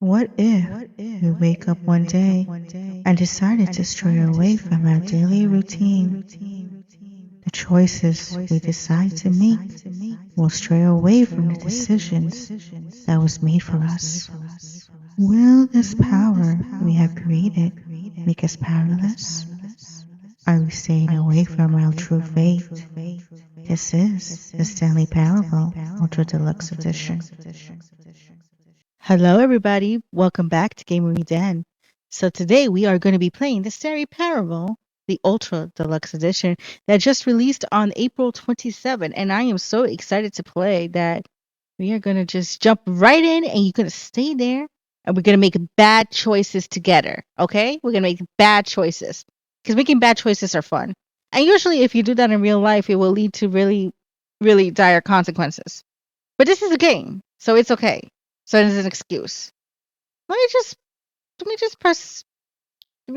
What if we wake up one day and decided to stray away from our daily routine? The choices we decide to make will stray away from the decisions that was made for us. Will this power we have created make us powerless? Are we staying away from our true fate? This is the Stanley Parable Ultra Deluxe Edition. Hello, everybody. Welcome back to Gamery Den. So today we are going to be playing the Stanley Parable, the Ultra Deluxe Edition that just released on April 27. And I am so excited to play that we are going to just jump right in and you're going to stay there and we're going to make bad choices together. Okay? We're going to make bad choices because making bad choices are fun. And usually if you do that in real life, it will lead to really, really dire consequences. But this is a game, so it's okay. So it's an excuse. Let me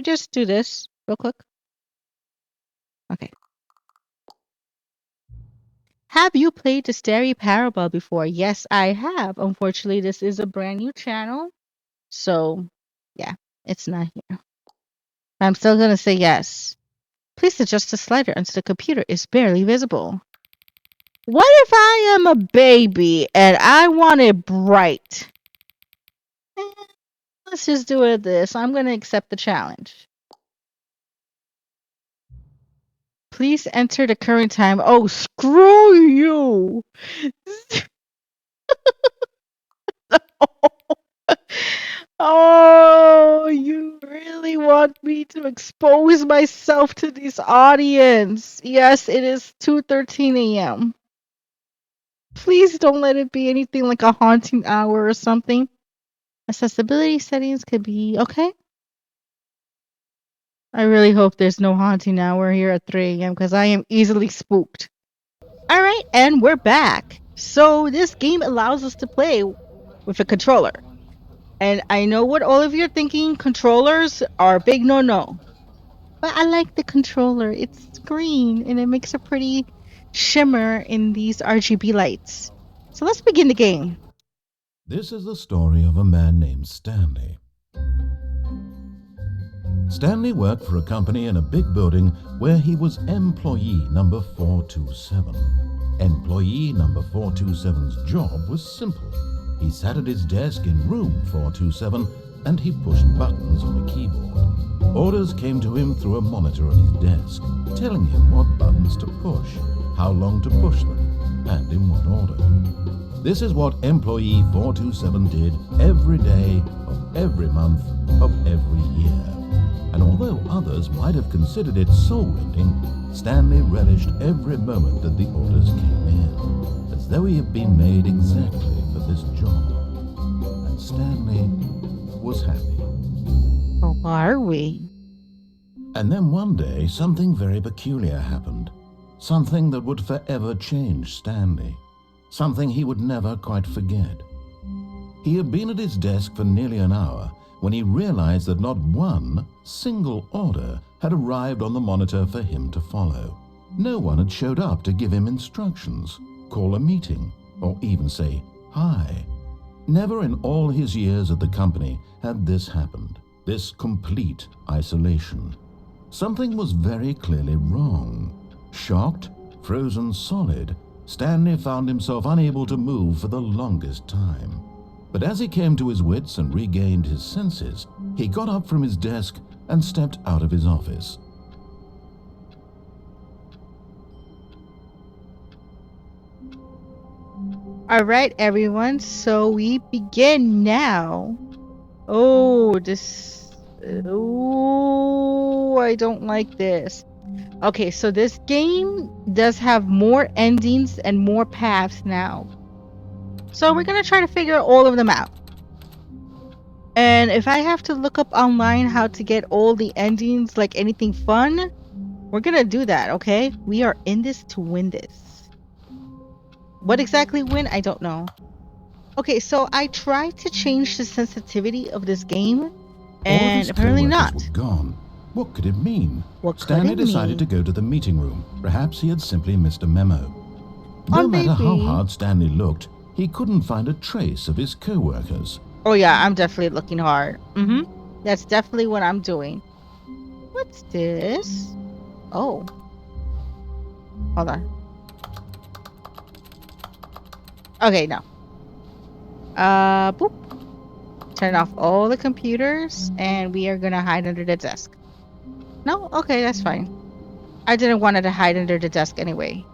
just do this real quick. Okay. Have you played the Stanley Parable before? Yes, I have. Unfortunately, this is a brand new channel. So, yeah, it's not here. I'm still going to say yes. Please adjust the slider until the computer is barely visible. What if I am a baby and I want it bright? Let's just do it this. I'm going to accept the challenge. Please enter the current time. Oh, screw you! Oh, you really want me to expose myself to this audience? Yes, it is 2:13 a.m. Please don't let it be anything like a haunting hour or something. Accessibility settings could be okay. I really hope there's no haunting hour here at 3 a.m. because I am easily spooked. Alright, and we're back. So this game allows us to play with a controller. And I know what all of you are thinking, controllers are a big no-no. But I like the controller. It's green and it makes a pretty shimmer in these RGB lights. So let's begin the game. This is the story of a man named Stanley. Stanley worked for a company in a big building where he was employee number 427. Employee number 427's job was simple. He sat at his desk in room 427 and he pushed buttons on a keyboard. Orders came to him through a monitor on his desk, telling him what buttons to push, how long to push them, and in what order. This is what employee 427 did every day of every month of every year. And although others might have considered it soul-rending, Stanley relished every moment that the orders came in, as though he had been made exactly for this job. And Stanley was happy. Oh, are we? And then one day, something very peculiar happened. Something that would forever change Stanley. Something he would never quite forget. He had been at his desk for nearly an hour when he realized that not one single order had arrived on the monitor for him to follow. No one had showed up to give him instructions, call a meeting, or even say hi. Never in all his years at the company had this happened, this complete isolation. Something was very clearly wrong. Shocked, frozen solid, Stanley found himself unable to move for the longest time. But as he came to his wits and regained his senses, he got up from his desk and stepped out of his office. All right, everyone. So we begin now. Oh, this. Oh, I don't like this. Okay, so this game does have more endings and more paths now. So we're going to try to figure all of them out. And if I have to look up online how to get all the endings, like anything fun, we're going to do that, okay? We are in this to win this. What exactly win? I don't know. Okay, so I tried to change the sensitivity of this game, and apparently not. Were gone. What could it mean? What Stanley decided to go to the meeting room. Perhaps he had simply missed a memo. No matter how hard Stanley looked, he couldn't find a trace of his co-workers. Oh yeah, I'm definitely looking hard. That's definitely what I'm doing. What's this? Oh. Hold on. Okay, no. Boop. Turn off all the computers and we are gonna hide under the desk. No? Okay, that's fine. I didn't want to hide under the desk anyway.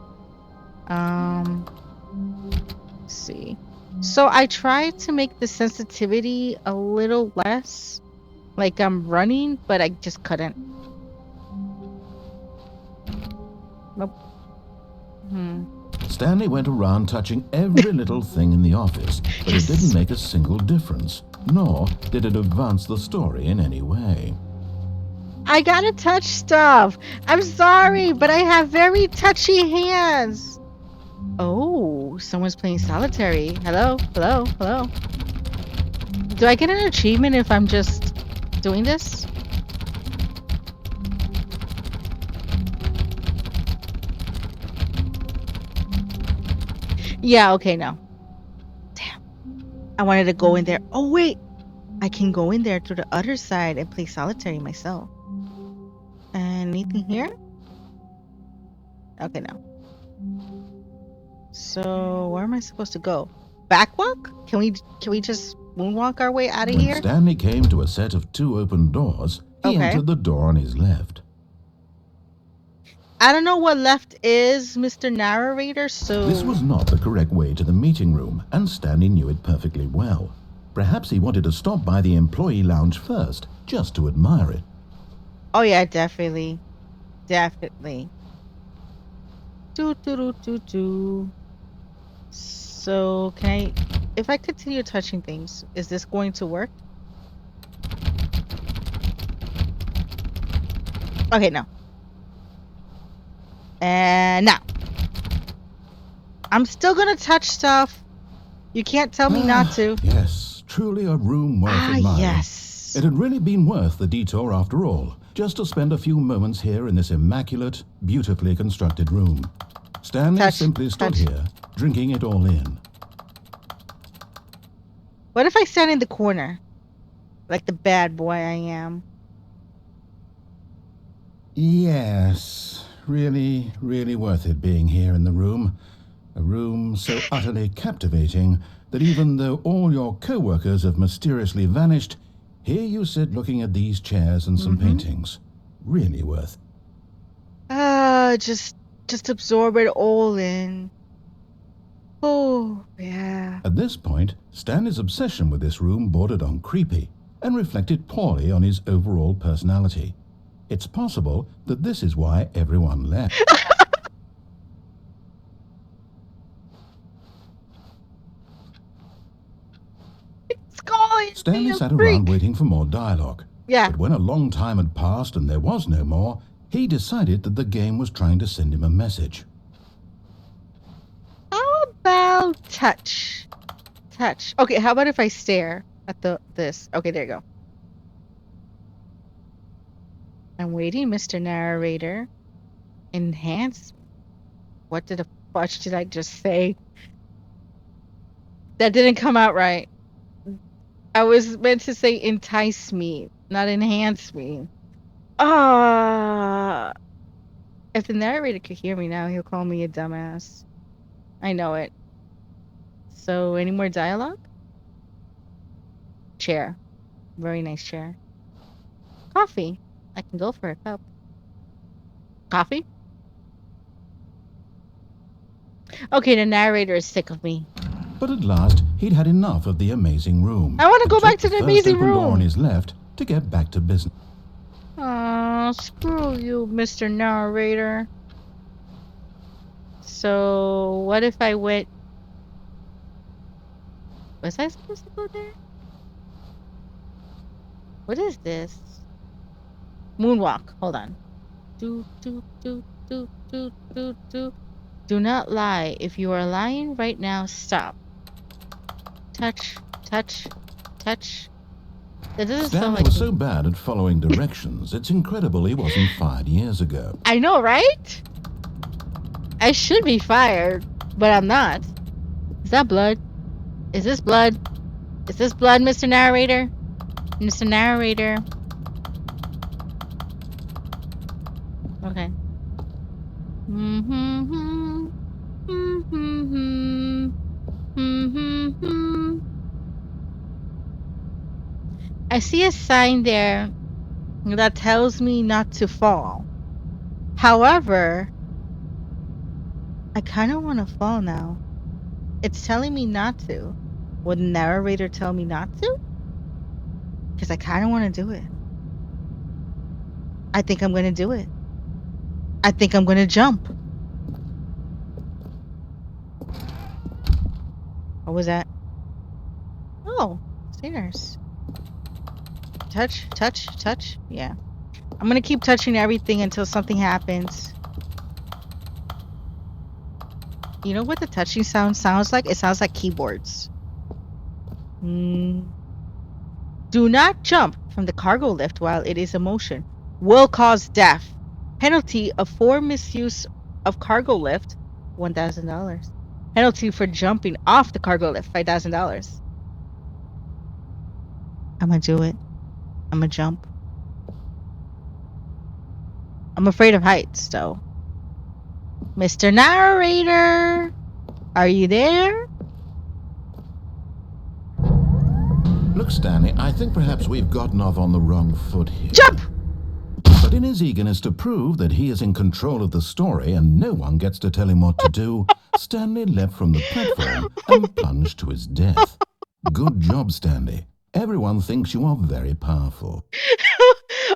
Let's see. So I tried to make the sensitivity a little less, like I'm running, but I just couldn't. Nope. Stanley went around touching every little thing in the office, but it didn't make a single difference, nor did it advance the story in any way. I gotta touch stuff. I'm sorry, but I have very touchy hands. Oh, someone's playing solitary. Hello, hello, hello. Do I get an achievement if I'm just doing this? Yeah, okay, no. Damn. I wanted to go in there. Oh, wait. I can go in there to the other side and play solitary myself. Anything here? Okay, no. So, where am I supposed to go? Backwalk? Can we just moonwalk our way out of here? When Stanley came to a set of 2 open doors, he entered the door on his left. I don't know what left is, Mr. Narrator, so... This was not the correct way to the meeting room, and Stanley knew it perfectly well. Perhaps he wanted to stop by the employee lounge first, just to admire it. Oh yeah, definitely. Definitely. So, can I... If I continue touching things, is this going to work? Okay, no. And now. I'm still gonna touch stuff. You can't tell me not to. Yes, truly a room worth admiring. Yes. It had really been worth the detour after all, just to spend a few moments here in this immaculate, beautifully constructed room. Stanley simply stood here, drinking it all in. What if I stand in the corner? Like the bad boy I am. Yes, really, really worth it being here in the room. A room so utterly captivating that even though all your co-workers have mysteriously vanished, here you sit looking at these chairs and some paintings. Really worth. Just absorb it all in. Oh, yeah. At this point, Stanley's obsession with this room bordered on creepy and reflected poorly on his overall personality. It's possible that this is why everyone left. Stanley sat around waiting for more dialogue. Yeah. But when a long time had passed and there was no more, he decided that the game was trying to send him a message. How about touch? Touch. Okay, how about if I stare at this? Okay, there you go. I'm waiting, Mr. Narrator. Enhance. What the fudge did I just say? That didn't come out right. I was meant to say entice me, not enhance me. If the narrator could hear me now, he'll call me a dumbass. I know it. So, any more dialogue? Chair. Very nice chair. Coffee. I can go for a cup. Coffee? Okay, the narrator is sick of me. But at last, he'd had enough of the amazing room. I want to go back to the amazing room. Door on his left to get back to business. Aw, screw you, Mr. Narrator. So, what if I went... Was I supposed to go there? What is this? Moonwalk. Hold on. Do not lie. If you are lying right now, stop. Touch, touch, touch. That doesn't sound like... Stanley was so bad at following directions, it's incredible he wasn't fired years ago. I know, right? I should be fired, but I'm not. Is that blood? Is this blood? Is this blood, Mr. Narrator? Mr. Narrator. Okay. I see a sign there that tells me not to fall. However, I kind of want to fall now. It's telling me not to. Would the narrator tell me not to? Because I kind of want to do it. I think I'm going to do it. I think I'm going to jump. What was that? Oh, stairs. Touch, touch, touch. Yeah. I'm going to keep touching everything until something happens. You know what the touching sound sounds like? It sounds like keyboards. Do not jump from the cargo lift while it is in motion. Will cause death. Penalty for misuse of cargo lift, $1,000. Penalty for jumping off the cargo lift, $5,000. I'm gonna do it. I'm gonna jump. I'm afraid of heights, though. Mr. Narrator, are you there? Look, Stanley, I think perhaps we've gotten off on the wrong foot here. Jump! But in his eagerness to prove that he is in control of the story and no one gets to tell him what to do, Stanley leapt from the platform and plunged to his death. Good job, Stanley. Everyone thinks you are very powerful.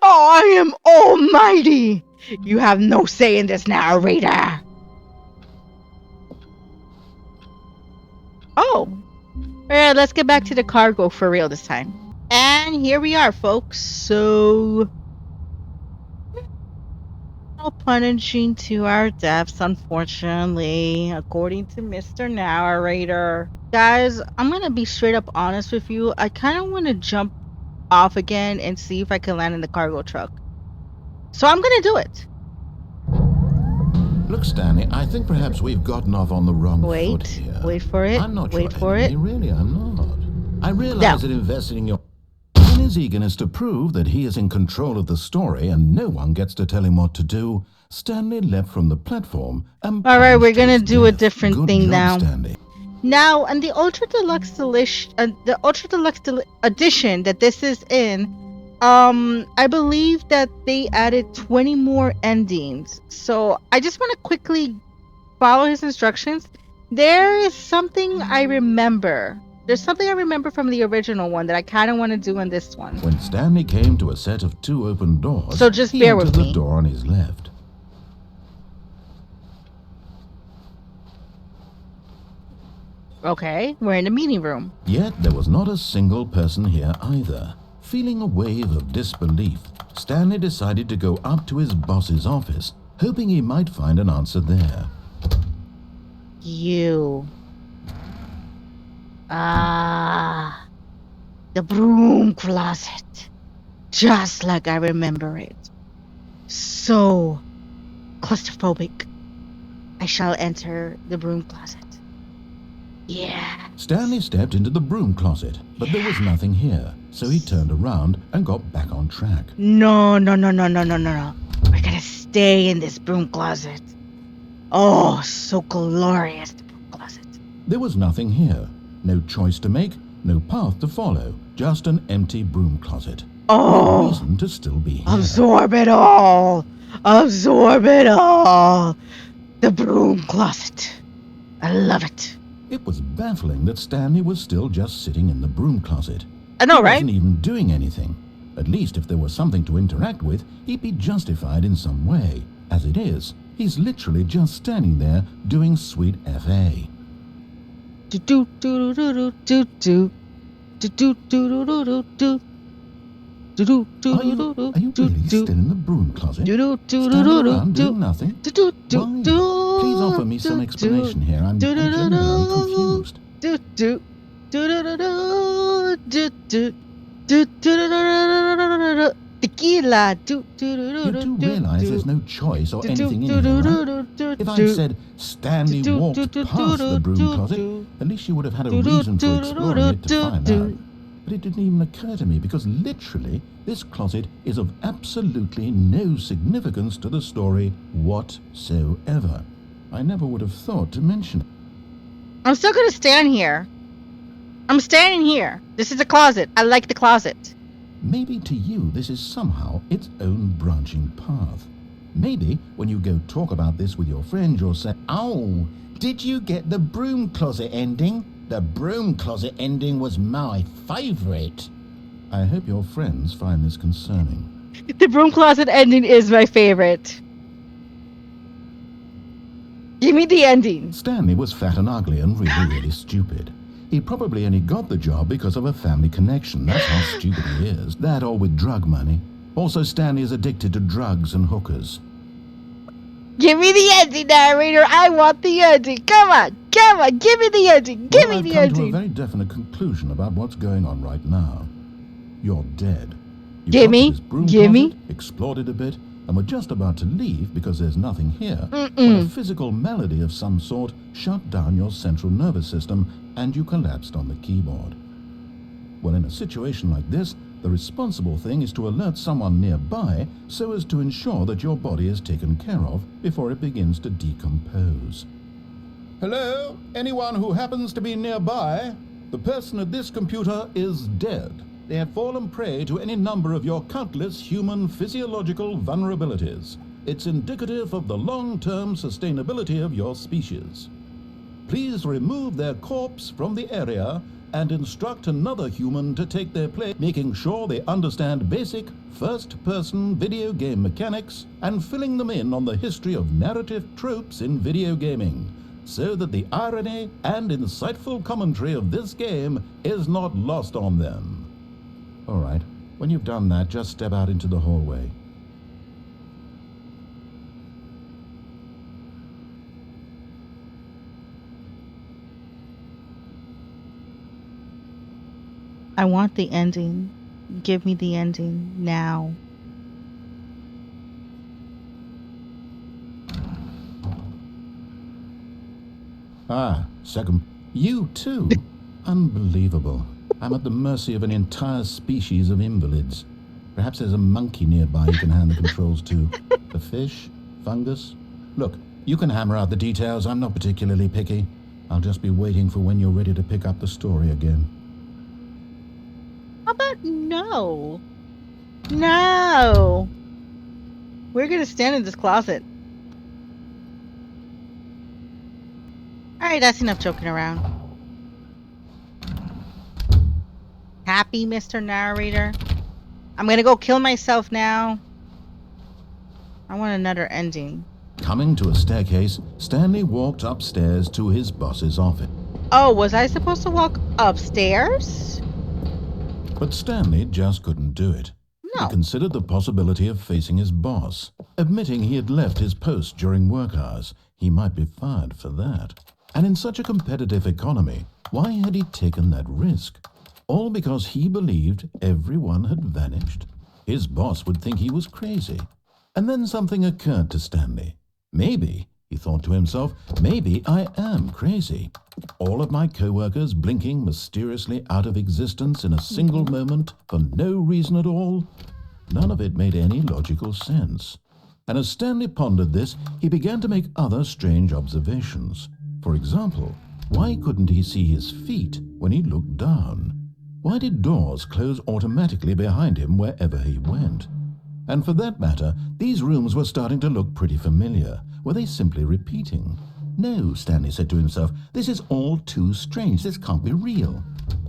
Oh, I am almighty! You have no say in this, narrator. Oh. Alright, let's get back to the cargo for real this time. And here we are, folks. So, no punishing to our deaths, unfortunately, according to Mr. Narrator. Guys, I'm gonna be straight up honest with you. I kind of want to jump off again and see if I can land in the cargo truck. So I'm gonna do it. Look, Stanley, I think perhaps we've gotten off on the wrong foot here. Wait for it. I'm not Wait your for enemy, it. Really, I'm not. I realize that investing in your... In his eagerness to prove that he is in control of the story and no one gets to tell him what to do, Stanley leapt from the platform and... Alright, we're gonna do a different Good thing job, now. Stanley. Now, and the Ultra Deluxe edition that this is in, I believe that they added 20 more endings. So I just want to quickly follow his instructions. There is something I remember. There's something I remember from the original one that I kind of want to do in this one. When Stanley came to a set of 2 open doors, So just he bear entered with the me. door on his left. Okay, we're in the meeting room. Yet there was not a single person here either. Feeling a wave of disbelief, Stanley decided to go up to his boss's office, hoping he might find an answer there. You. The broom closet. Just like I remember it. So claustrophobic. I shall enter the broom closet. Yeah. Stanley stepped into the broom closet, but there was nothing here, so he turned around and got back on track. No. We're gonna stay in this broom closet. Oh, so glorious, the broom closet. There was nothing here. No choice to make, no path to follow, just an empty broom closet. Oh, No reason to still be here. absorb it all. Absorb it all. The broom closet. I love it. It was baffling that Stanley was still just sitting in the broom closet. I know, He right? wasn't even doing anything. At least if there was something to interact with, he'd be justified in some way. As it is, he's literally just standing there doing sweet FA. Do do do do do do do do do do do do. Are you really still in the broom closet? Standing around doing nothing? Why? Please offer me some explanation here. I'm genuinely confused. Tequila. You do realize there's no choice or anything in here, right? If I'd said Stanley walked past the broom closet, at least you would have had a reason for exploring it to find out. But it didn't even occur to me because literally this closet is of absolutely no significance to the story whatsoever. I never would have thought to mention it. I'm still gonna stand here. I'm standing here. This is a closet. I like the closet. Maybe to you this is somehow its own branching path. Maybe when you go talk about this with your friends you'll say, "Oh, did you get the broom closet ending? The broom closet ending was my favourite." I hope your friends find this concerning. The broom closet ending is my favorite. Give me the ending. Stanley was fat and ugly and really stupid. He probably only got the job because of a family connection. That's how stupid he is. That or with drug money. Also, Stanley is addicted to drugs and hookers. Give me the ending, narrator. I want the ending. Come on. Give me the ending. Give me the I've come to a ending. very definite conclusion about what's going on right now. You're dead. You Give got to me. this broom Give me. closet, explored it a bit, and were just about to leave because there's nothing here, when a physical malady of some sort shut down your central nervous system and you collapsed on the keyboard. Well, in a situation like this, the responsible thing is to alert someone nearby so as to ensure that your body is taken care of before it begins to decompose. Hello? Anyone who happens to be nearby? The person at this computer is dead. They have fallen prey to any number of your countless human physiological vulnerabilities. It's indicative of the long-term sustainability of your species. Please remove their corpse from the area and instruct another human to take their place, making sure they understand basic first-person video game mechanics and filling them in on the history of narrative tropes in video gaming, so that the irony and insightful commentary of this game is not lost on them. All right, when you've done that, just step out into the hallway. I want the ending. Give me the ending now. Second. You too? Unbelievable. I'm at the mercy of an entire species of invalids. Perhaps there's a monkey nearby you can hand the controls to. A fish? Fungus? Look, you can hammer out the details. I'm not particularly picky. I'll just be waiting for when you're ready to pick up the story again. How about no? No. We're gonna stand in this closet. Alright, that's enough joking around. Happy, Mr. Narrator? I'm gonna go kill myself now. I want another ending. Coming to a staircase, Stanley walked upstairs to his boss's office. Oh, was I supposed to walk upstairs? But Stanley just couldn't do it. No. He considered the possibility of facing his boss. Admitting he had left his post during work hours, he might be fired for that. And in such a competitive economy, why had he taken that risk? All because he believed everyone had vanished. His boss would think he was crazy. And then something occurred to Stanley. Maybe, he thought to himself, maybe I am crazy. All of my co-workers blinking mysteriously out of existence in a single moment for no reason at all. None of it made any logical sense. And as Stanley pondered this, he began to make other strange observations. For example, why couldn't he see his feet when he looked down? Why did doors close automatically behind him wherever he went? And for that matter, these rooms were starting to look pretty familiar. Were they simply repeating? No, Stanley said to himself, this is all too strange. This can't be real.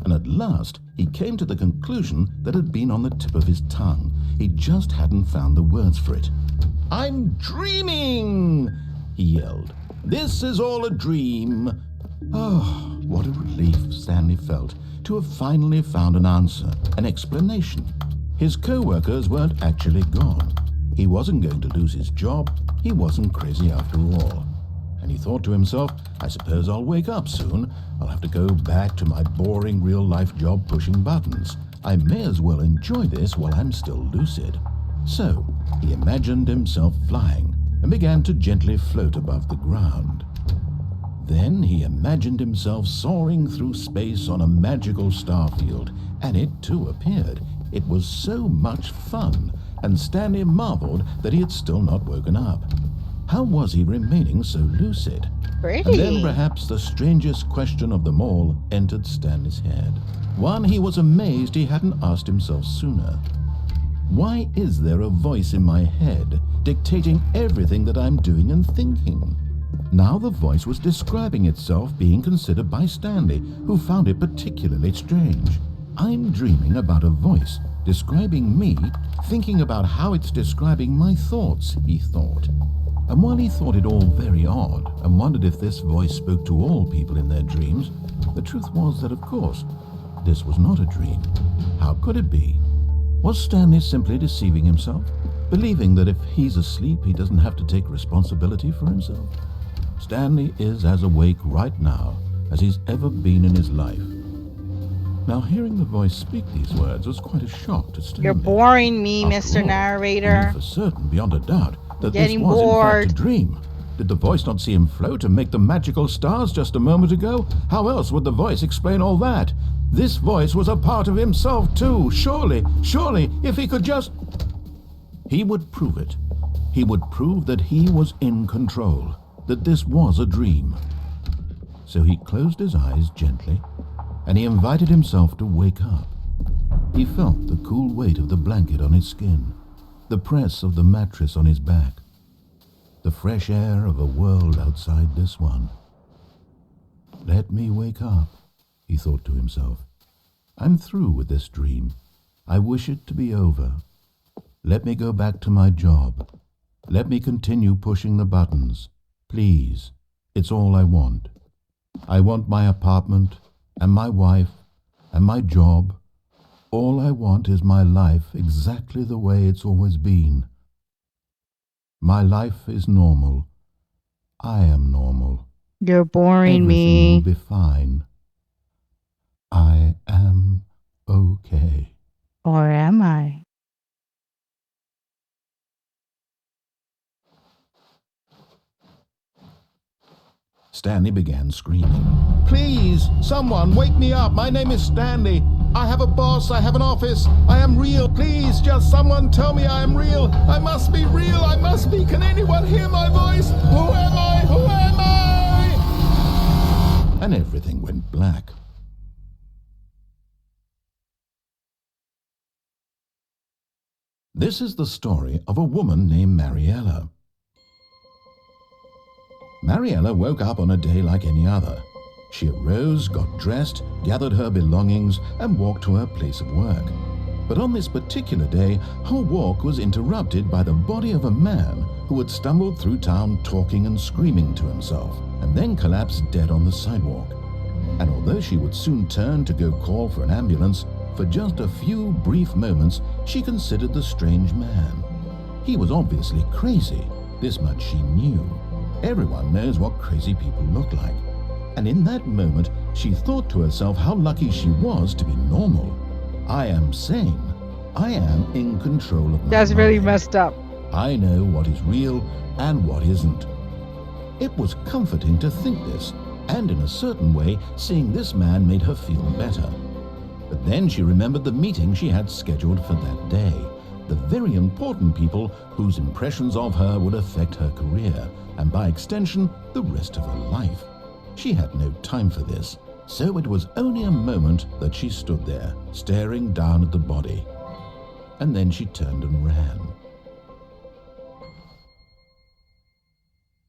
And at last, he came to the conclusion that had been on the tip of his tongue. He just hadn't found the words for it. "I'm dreaming!" he yelled. "This is all a dream." Oh, what a relief Stanley felt to have finally found an answer, an explanation. His co-workers weren't actually gone. He wasn't going to lose his job. He wasn't crazy after all. And he thought to himself, I suppose I'll wake up soon. I'll have to go back to my boring real-life job pushing buttons. I may as well enjoy this while I'm still lucid. So he imagined himself flying and began to gently float above the ground. Then he imagined himself soaring through space on a magical starfield, and it too appeared. It was so much fun, and Stanley marveled that he had still not woken up. How was he remaining so lucid? Pretty. And then perhaps the strangest question of them all entered Stanley's head. One he was amazed he hadn't asked himself sooner. Why is there a voice in my head dictating everything that I'm doing and thinking? Now the voice was describing itself being considered by Stanley, who found it particularly strange. I'm dreaming about a voice describing me, thinking about how it's describing my thoughts, he thought. And while he thought it all very odd and wondered if this voice spoke to all people in their dreams, the truth was that, of course, this was not a dream. How could it be? Was Stanley simply deceiving himself, believing that if he's asleep he doesn't have to take responsibility for himself? Stanley is as awake right now as he's ever been in his life. Now, hearing the voice speak these words was quite a shock to Stanley. You're boring me, After Mr. all, Narrator. he knew for certain, beyond a doubt, that this Getting was bored. in fact a dream. Did the voice not see him float and make the magical stars just a moment ago? How else would the voice explain all that? This voice was a part of himself too. Surely, if he could just... He would prove it. He would prove that he was in control, that this was a dream. So he closed his eyes gently, and he invited himself to wake up. He felt the cool weight of the blanket on his skin, the press of the mattress on his back, the fresh air of a world outside this one. Let me wake up, he thought to himself. I'm through with this dream. I wish it to be over. Let me go back to my job. Let me continue pushing the buttons. Please, it's all I want. I want my apartment and my wife and my job. All I want is my life exactly the way it's always been. My life is normal. I am normal. You're boring Everything me. will be fine. I am okay. Or am I? Stanley began screaming. Please, someone, wake me up. My name is Stanley. I have a boss. I have an office. I am real. Please, just someone tell me I am real. I must be real. I must be. Can anyone hear my voice? Who am I? Who am I? And everything went black. This is the story of a woman named Mariella. Mariella woke up on a day like any other. She arose, got dressed, gathered her belongings, and walked to her place of work. But on this particular day, her walk was interrupted by the body of a man who had stumbled through town talking and screaming to himself, and then collapsed dead on the sidewalk. And although she would soon turn to go call for an ambulance, for just a few brief moments she considered the strange man. He was obviously crazy, this much she knew. Everyone knows what crazy people look like. And in that moment, she thought to herself how lucky she was to be normal. I am sane. I am in control of my That's really mind. messed up. I know what is real and what isn't. It was comforting to think this, and in a certain way, seeing this man made her feel better. But then she remembered the meeting she had scheduled for that day, the very important people whose impressions of her would affect her career, and by extension, the rest of her life. She had no time for this, so it was only a moment that she stood there, staring down at the body. And then she turned and ran.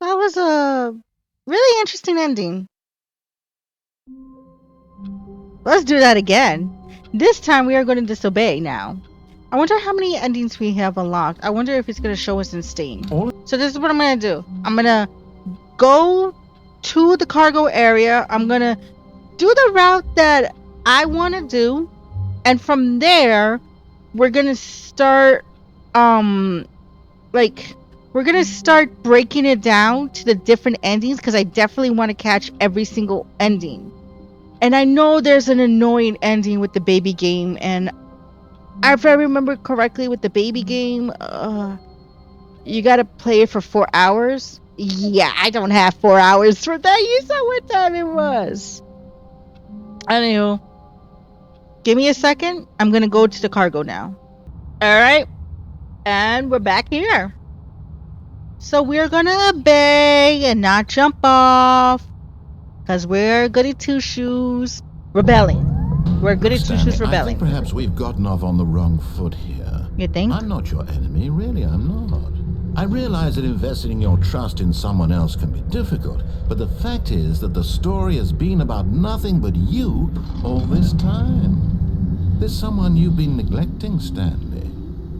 That was a really interesting ending. Let's do that again. This time we are going to disobey now. I wonder how many endings we have unlocked. I wonder if it's going to show us in Steam. So this is what I'm going to do. I'm going to go to the cargo area. I'm going to do the route that I want to do. And from there, we're going to start, we're going to start breaking it down to the different endings because I definitely want to catch every single ending. And I know there's an annoying ending with the baby game, and if I remember correctly with the baby game, you gotta play it for 4 hours. Yeah, I don't have 4 hours for that. You saw what time it was. Anywho, give me a second. I'm gonna go to the cargo now. All right, and we're back here. So we're gonna obey and not jump off, cause we're goody two shoes rebelling. We're goody Look, two Stanley, shoes I rebelling. think perhaps we've gotten off on the wrong foot here. You think? I'm not your enemy, really, I'm not. I realize that investing your trust in someone else can be difficult, but the fact is that the story has been about nothing but you all this time. There's someone you've been neglecting, Stanley.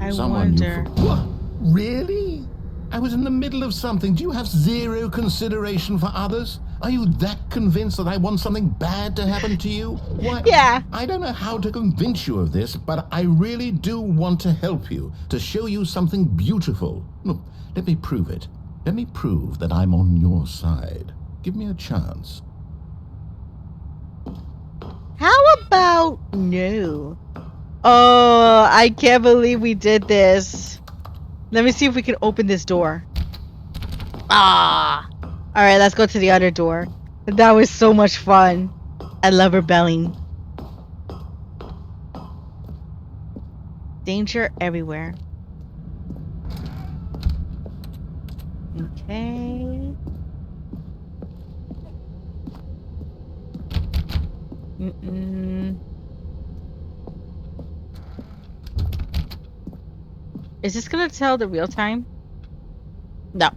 I Someone wonder. What? Really? I was in the middle of something. Do you have zero consideration for others? Are you that convinced that I want something bad to happen to you? Why? Yeah. I don't know how to convince you of this, but I really do want to help you, to show you something beautiful. Look, let me prove it. Let me prove that I'm on your side. Give me a chance. How about no? Oh, I can't believe we did this. Let me see if we can open this door. Ah. All right, let's go to the other door. That was so much fun. I love rebelling. Danger everywhere. Okay. Is this gonna tell the real time? No.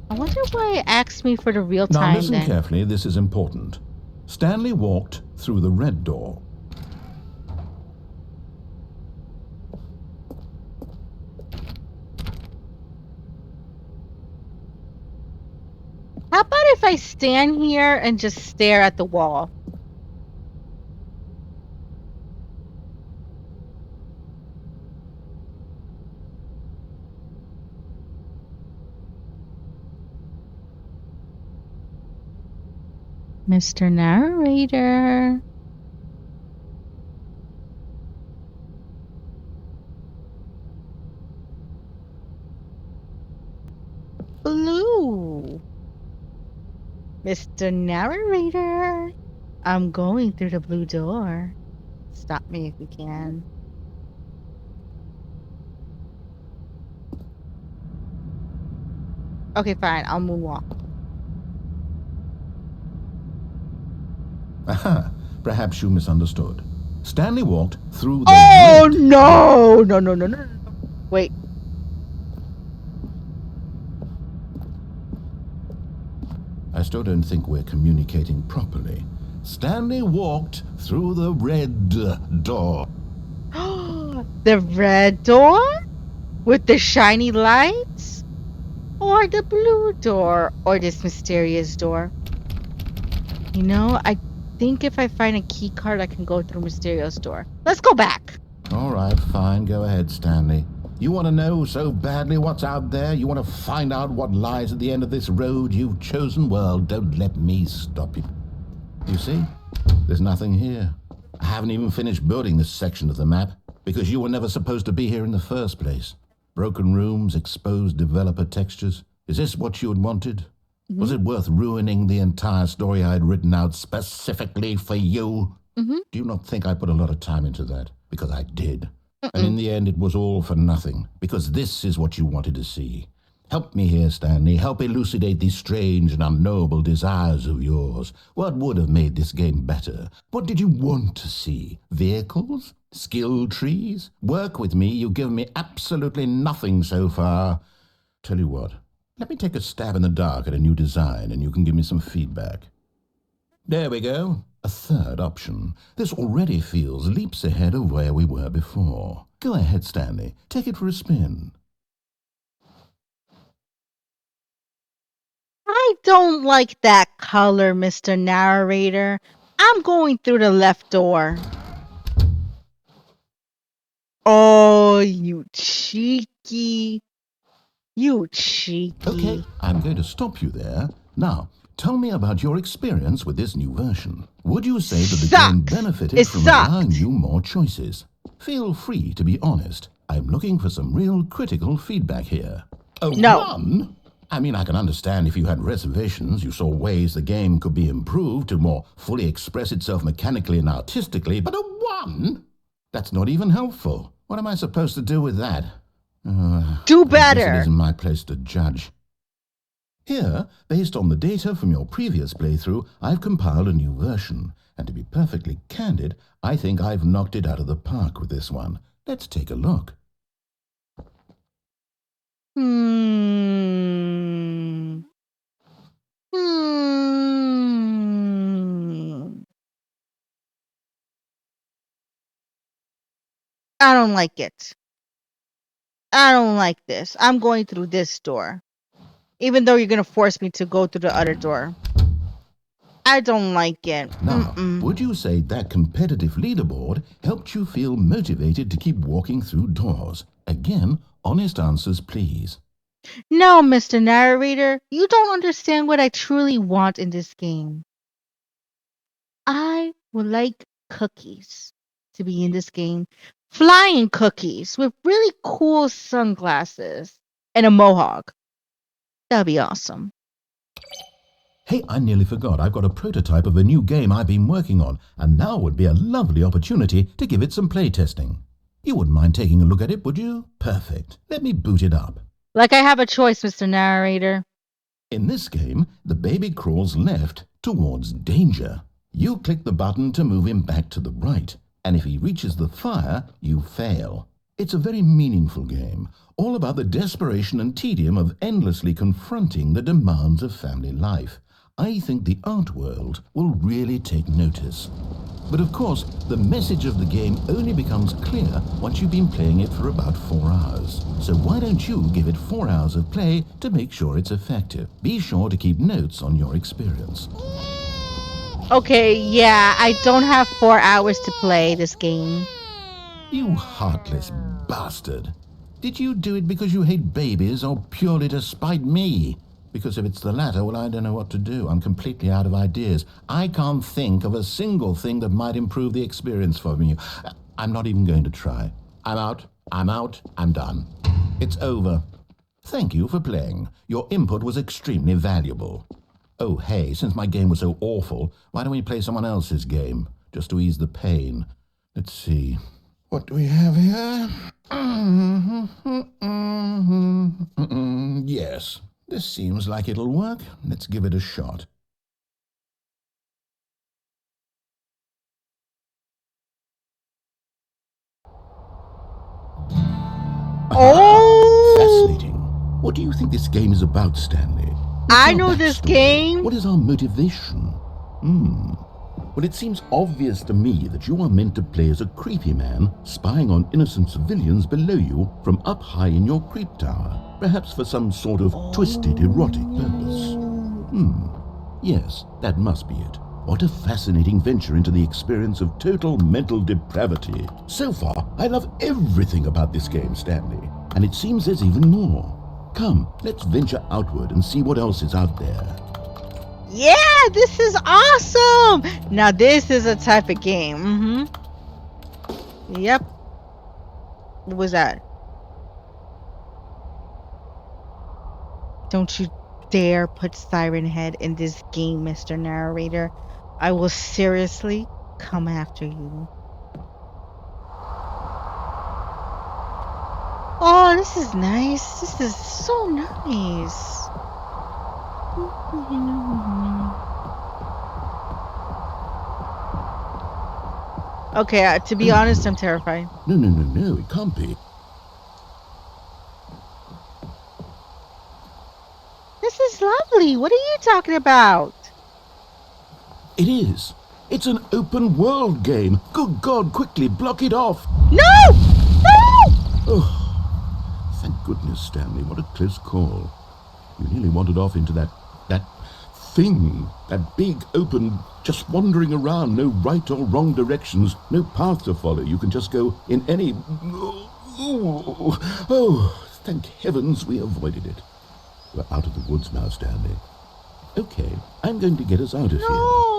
I wonder why it asked me for the real time. Now listen carefully, this is important. Stanley walked through the red door. How about if I stand here and just stare at the wall? Mr. Narrator. Blue. Mr. Narrator. I'm going through the blue door. Stop me if you can. Okay, fine. I'll moonwalk. Aha, perhaps you misunderstood. Stanley walked through the Oh, red no! No, no, no, no, no. Wait. I still don't think we're communicating properly. Stanley walked through the red door. The red door? With the shiny lights? Or the blue door? Or this mysterious door? You know, I think if I find a key card, I can go through Mysterio's door. Let's go back. All right, fine. Go ahead, Stanley. You want to know so badly what's out there? You want to find out what lies at the end of this road you've chosen? Well, don't let me stop you. You see? There's nothing here. I haven't even finished building this section of the map because you were never supposed to be here in the first place. Broken rooms, exposed developer textures. Is this what you had wanted? Mm-hmm. Was it worth ruining the entire story I had written out specifically for you? Mm-hmm. Do you not think I put a lot of time into that? Because I did. And in the end, it was all for nothing, because this is what you wanted to see. Help me here, Stanley. Help elucidate these strange and unknowable desires of yours. What would have made this game better? What did you want to see? Vehicles? Skill trees? Work with me. You've given me absolutely nothing so far. Tell you what, let me take a stab in the dark at a new design, and you can give me some feedback. There we go. A third option. This already feels leaps ahead of where we were before. Go ahead, Stanley. Take it for a spin. I don't like that color, Mr. Narrator. I'm going through the left door. Oh, you cheeky. You cheeky. Okay, I'm going to stop you there. Now, Tell me about your experience with this new version. Would you say that the game Sucked. benefited It from sucked. allowing you more choices? Feel free to be honest. I'm looking for some real critical feedback here. A No. 1? I mean, I can understand if you had reservations, you saw ways the game could be improved to more fully express itself mechanically and artistically, but a 1? That's not even helpful. What am I supposed to do with that? Do I guess better. it isn't my place to judge. Here, based on the data from your previous playthrough, I've compiled a new version. And to be perfectly candid, I think I've knocked it out of the park with this one. Let's take a look. Hmm. I don't like it. I don't like this. I'm going through this door. Even though you're going to force me to go through the other door. I don't like it. Now, would you say that competitive leaderboard helped you feel motivated to keep walking through doors? Again, honest answers, please. No, Mr. Narrator, you don't understand what I truly want in this game. I would like cookies to be in this game. Flying cookies with really cool sunglasses and a mohawk. That'd be awesome. Hey, I nearly forgot. I've got a prototype of a new game I've been working on, and now would be a lovely opportunity to give it some playtesting. You wouldn't mind taking a look at it, would you? Perfect. Let me boot it up. Like I have a choice, Mr. Narrator. In this game, the baby crawls left towards danger. You click the button to move him back to the right, and if he reaches the fire, you fail. It's a very meaningful game, all about the desperation and tedium of endlessly confronting the demands of family life. I think the art world will really take notice. But of course, the message of the game only becomes clear once you've been playing it for about 4 hours. So why don't you give it 4 hours of play to make sure it's effective? Be sure to keep notes on your experience. Okay, yeah, I don't have 4 hours to play this game. You heartless bastard. Did you do it because you hate babies or purely to spite me? Because if it's the latter, well, I don't know what to do. I'm completely out of ideas. I can't think of a single thing that might improve the experience for me. I'm not even going to try. I'm out, I'm done. It's over. Thank you for playing. Your input was extremely valuable. Oh, hey, since my game was so awful, why don't we play someone else's game, just to ease the pain? Let's see. What do we have here? Yes, this seems like it'll work. Let's give it a shot. Oh! Fascinating. What do you think this game is about, Stanley? What's I our know this backstory? game. What is our motivation? Well, it seems obvious to me that you are meant to play as a creepy man spying on innocent civilians below you from up high in your creep tower, perhaps for some sort of twisted erotic purpose. Yes, that must be it. What a fascinating venture into the experience of total mental depravity. So far, I love everything about this game, Stanley, and it seems there's even more. Come, let's venture outward and see what else is out there. Yeah, this is awesome. Now this is a type of game. Yep. What was that? Don't you dare put Siren Head in this game, Mr. Narrator. I will seriously come after you. Oh, this is nice. This is so nice. Okay, to be honest, I'm terrified. No, it can't be. This is lovely. What are you talking about? It is. It's an open world game. Good God, quickly block it off. No! No! Oh, thank goodness, Stanley. What a close call. You nearly wandered off into that thing. That big, open, just wandering around. No right or wrong directions. No path to follow. You can just go in any... Oh, thank heavens we avoided it. We're out of the woods now, Stanley. Okay, I'm going to get us out of No.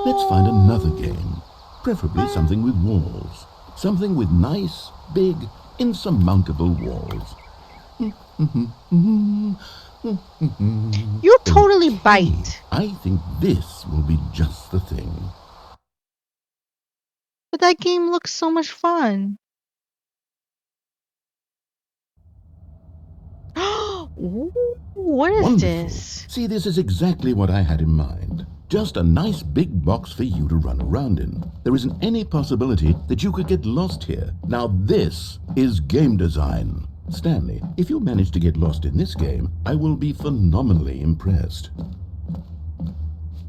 here. Let's find another game. Preferably something with walls. Something with nice, big, insurmountable walls. You totally Okay, bite. I think this will be just the thing. But that game looks so much fun. Ooh, what is Wonderful. this? See, this is exactly what I had in mind. Just a nice big box for you to run around in. There isn't any possibility that you could get lost here. Now this is game design. Stanley, if you manage to get lost in this game, I will be phenomenally impressed.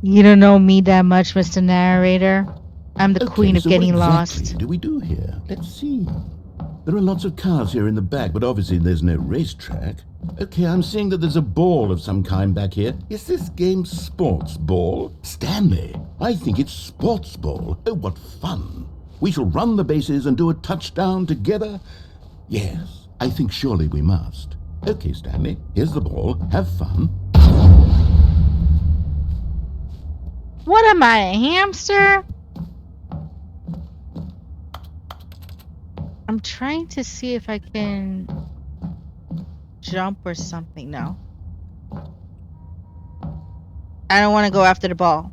You don't know me that much, Mr. Narrator. I'm the queen Okay, of so what getting exactly lost. do we do here? Let's see. There are lots of cars here in the back, but obviously there's no racetrack. Okay, I'm seeing that there's a ball of some kind back here. Is this game sports ball? Stanley, I think it's sports ball. Oh, what fun. We shall run the bases and do a touchdown together. Yes, I think surely we must. Okay, Stanley, here's the ball. Have fun. What am I, a hamster? I'm trying to see if I can jump or something. No. I don't want to go after the ball.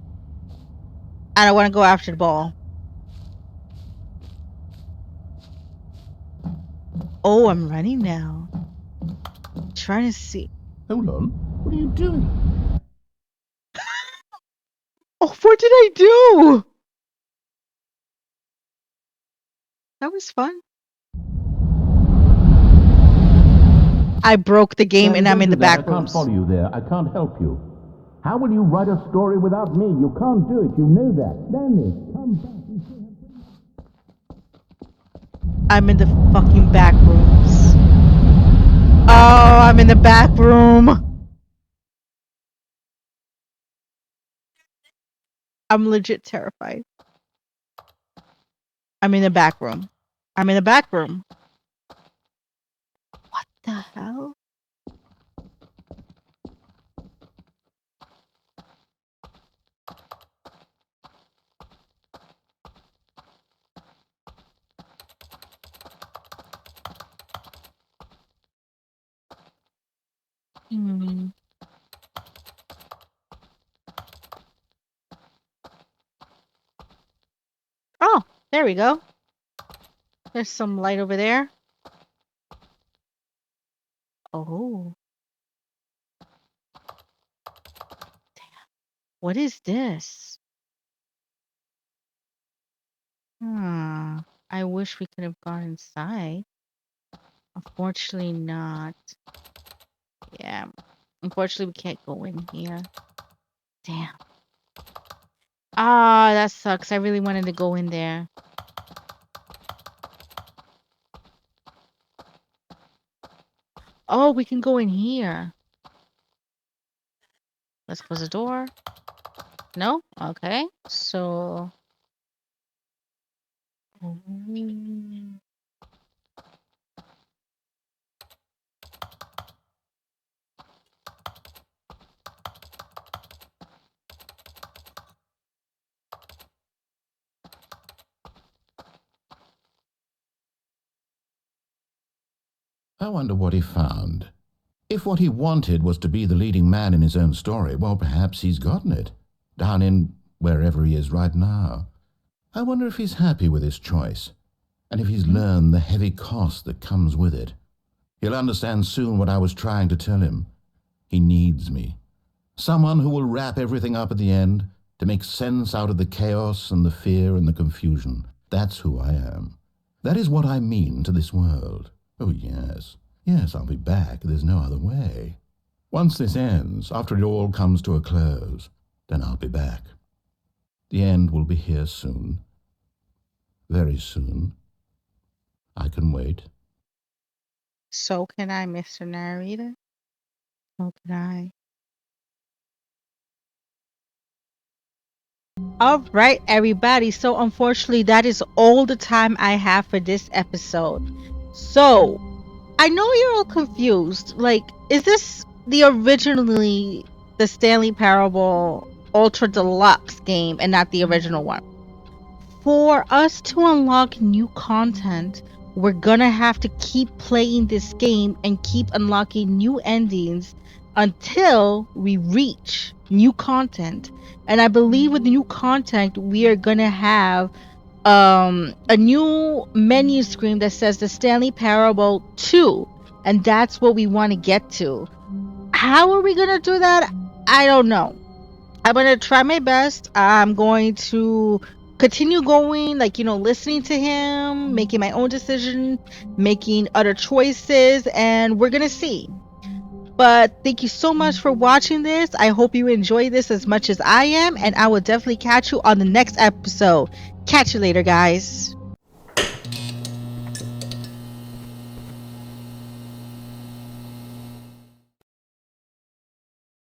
I don't want to go after the ball. Oh, I'm running now. Trying to see. Hold on. What are you doing? Oh, what did I do? That was fun. I broke the game and I'm in the back I can't rooms. follow you there. I can't help you. How will you write a story without me? You can't do it. You know that. Stanley, come back. I'm in the fucking back rooms. Oh, I'm in the back room. I'm legit terrified. I'm in the back room. I'm in the back room. What the hell? Hmm. Oh, there we go. There's some light over there. Oh. Damn. What is this? I wish we could have gone inside. Unfortunately not. Yeah. Unfortunately we can't go in here. Damn. Ah, that sucks. I really wanted to go in there. Oh, we can go in here. Let's close the door. No? Okay. So... Mm. I wonder what he found. If what he wanted was to be the leading man in his own story, well, perhaps he's gotten it. Down in wherever he is right now. I wonder if he's happy with his choice, and if he's learned the heavy cost that comes with it. He'll understand soon what I was trying to tell him. He needs me. Someone who will wrap everything up at the end, to make sense out of the chaos and the fear and the confusion. That's who I am. That is what I mean to this world. Oh, yes. Yes, I'll be back. There's no other way. Once this ends, after it all comes to a close, then I'll be back. The end will be here soon. Very soon. I can wait. So can I, Mr. Narrator? So can I. All right, everybody. So unfortunately, that is all the time I have for this episode. So I know you're all confused. Like, is this the originally the Stanley Parable Ultra Deluxe game and not the original one. For us to unlock new content, we're gonna have to keep playing this game and keep unlocking new endings until we reach new content. And I believe with new content, we are gonna have a new menu screen that says the Stanley Parable 2, and that's what we want to get to. How are we gonna do that? I don't know. I'm gonna try my best. I'm going to continue going, like, listening to him, making my own decision, making other choices, and we're gonna see. But thank you so much for watching this. I hope you enjoy this as much as I am, and I will definitely catch you on the next episode. Catch you later, guys.